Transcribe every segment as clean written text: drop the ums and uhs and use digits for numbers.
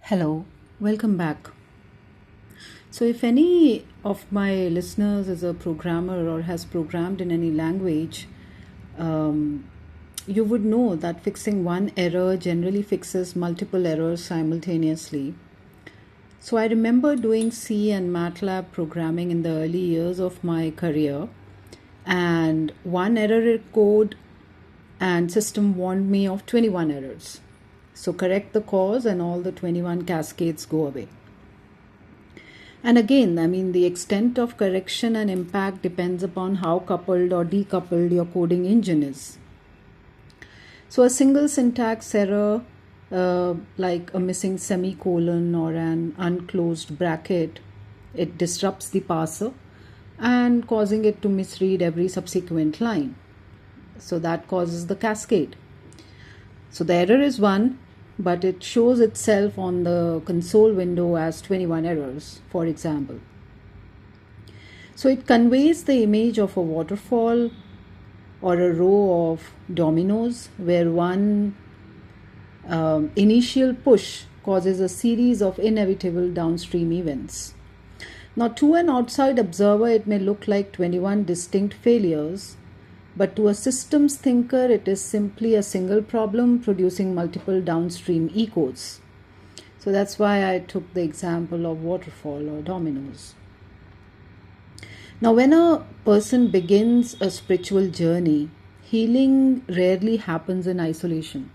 Hello, welcome back. So, if any of my listeners is a programmer or has programmed in any language, um, you would know that fixing one error generally fixes multiple errors simultaneously. So, I remember doing C and MATLAB programming in the early years of my career, and one error in code and system warned me of 21 errors. So, correct the cause, and all the 21 cascades go away. And again, the extent of correction and impact depends upon how coupled or decoupled your coding engine is. So, a single syntax error, like a missing semicolon or an unclosed bracket, it disrupts the parser and causing it to misread every subsequent line. So, that causes the cascade. So, the error is one, but it shows itself on the console window as 21 errors, for example. So it conveys the image of a waterfall or a row of dominoes where one initial push causes a series of inevitable downstream events. Now, to an outside observer, it may look like 21 distinct failures, but to a systems thinker, it is simply a single problem producing multiple downstream echoes. So that's why I took the example of waterfall or dominoes. Now, when a person begins a spiritual journey, healing rarely happens in isolation.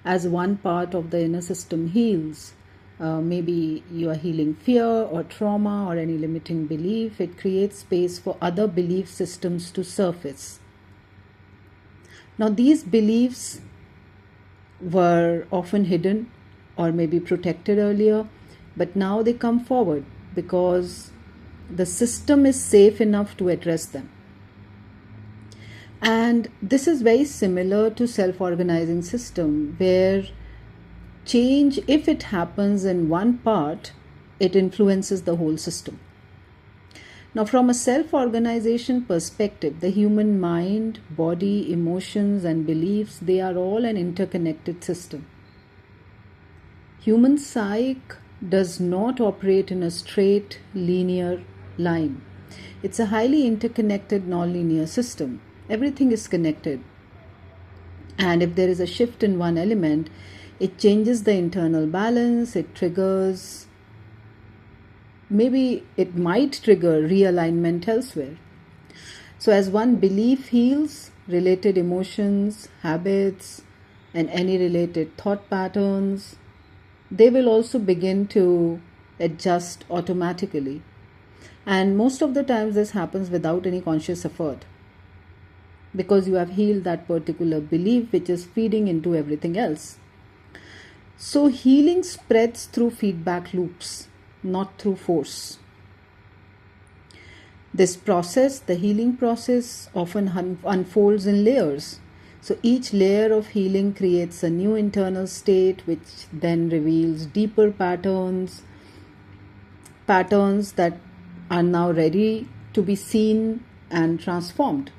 As one part of the inner system heals, maybe you are healing fear or trauma or any limiting belief, it creates space for other belief systems to surface. Now, these beliefs were often hidden or maybe protected earlier, but now they come forward because the system is safe enough to address them. And this is very similar to self-organizing system, where change, if it happens in one part, it influences the whole system. Now, from a self-organization perspective, the human mind, body, emotions, and beliefs, they are all an interconnected system. Human psyche does not operate in a straight, linear line. It's a highly interconnected, nonlinear system. Everything is connected. And if there is a shift in one element, it changes the internal balance, it triggers, maybe it might trigger realignment elsewhere. So as one belief heals, related emotions, habits, and any related thought patterns, they will also begin to adjust automatically. And most of the times this happens without any conscious effort, because you have healed that particular belief which is feeding into everything else. So healing spreads through feedback loops, not through force. This process, the healing process, often unfolds in layers. So each layer of healing creates a new internal state which then reveals deeper patterns that are now ready to be seen and transformed.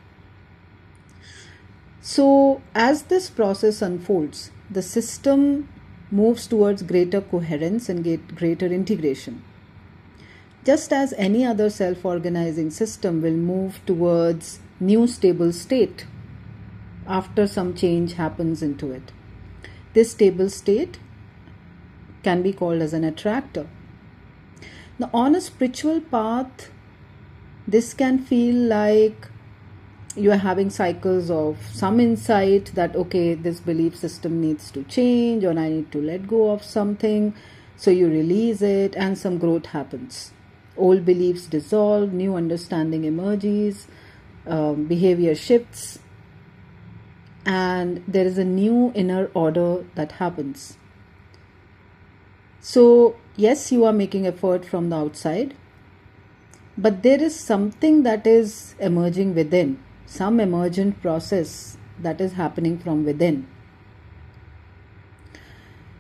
So as this process unfolds, the system moves towards greater coherence and greater integration. Just as any other self-organizing system will move towards new stable state after some change happens into it. This stable state can be called as an attractor. Now, on a spiritual path, this can feel like you are having cycles of some insight that, okay, this belief system needs to change, or I need to let go of something. So you release it and some growth happens. Old beliefs dissolve, new understanding emerges, behavior shifts, and there is a new inner order that happens. So yes, you are making effort from the outside, but there is something that is emerging within. Some emergent process that is happening from within.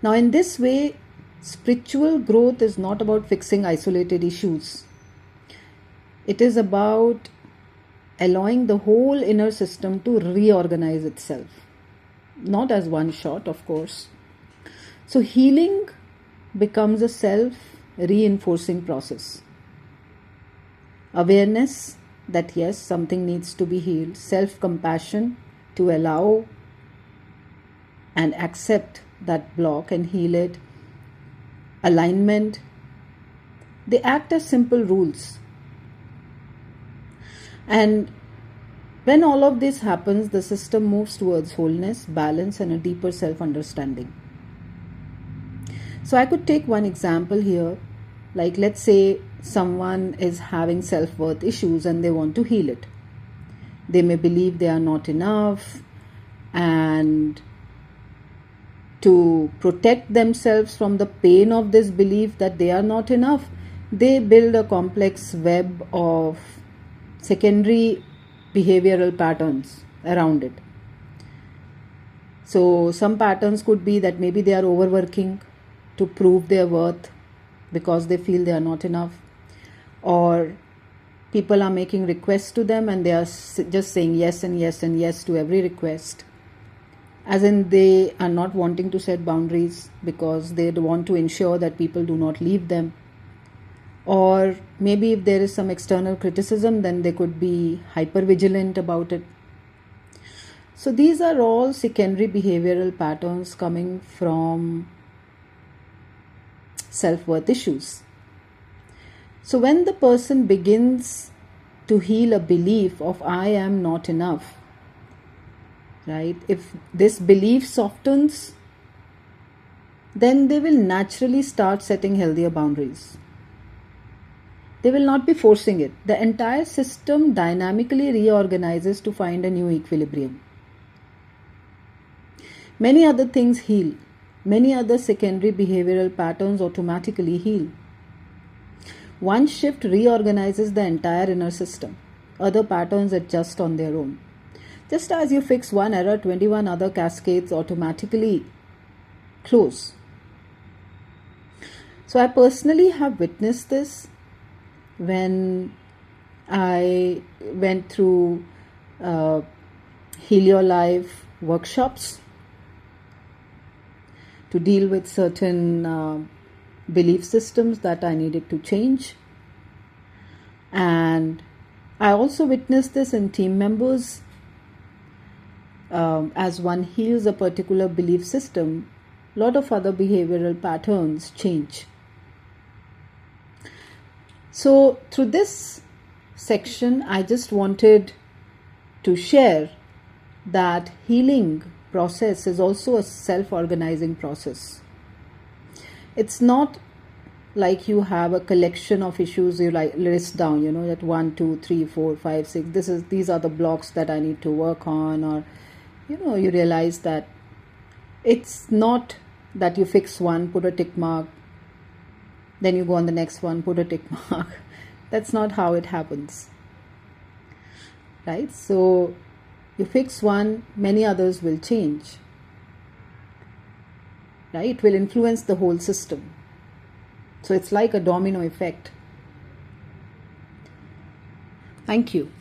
Now, in this way, spiritual growth is not about fixing isolated issues. It is about allowing the whole inner system to reorganize itself. Not as one shot, of course. So, healing becomes a self-reinforcing process. Awareness that yes, something needs to be healed. Self-compassion to allow and accept that block and heal it. Alignment. They act as simple rules. And when all of this happens, the system moves towards wholeness, balance, and a deeper self-understanding. So I could take one example here. Like, let's say someone is having self-worth issues and they want to heal it. They may believe they are not enough, and to protect themselves from the pain of this belief that they are not enough, they build a complex web of secondary behavioral patterns around it. So some patterns could be that maybe they are overworking to prove their worth because they feel they are not enough, or people are making requests to them and they are just saying yes and yes and yes to every request, as in they are not wanting to set boundaries because they want to ensure that people do not leave them. Or maybe if there is some external criticism, then they could be hyper vigilant about it. So these are all secondary behavioral patterns coming from self-worth issues. So when the person begins to heal a belief of I am not enough, right? If this belief softens, then they will naturally start setting healthier boundaries. They will not be forcing it. The entire system dynamically reorganizes to find a new equilibrium. Many other things heal. Many other secondary behavioral patterns automatically heal. One shift reorganizes the entire inner system. Other patterns adjust on their own. Just as you fix one error, 21 other cascades automatically close. So I personally have witnessed this when I went through Heal Your Life workshops to deal with certain belief systems that I needed to change. And I also witnessed this in team members. As one heals a particular belief system, a lot of other behavioral patterns change. So through this section, I just wanted to share that healing process is also a self-organizing process. It's not like you have a collection of issues you list down, that 1, 2, 3, 4, 5, 6, these are the blocks that I need to work on, or you realize that it's not that you fix one, put a tick mark, then you go on the next one, put a tick mark. That's not how it happens, right? So you fix one, many others will change, right? It will influence the whole system. So it's like a domino effect. Thank you.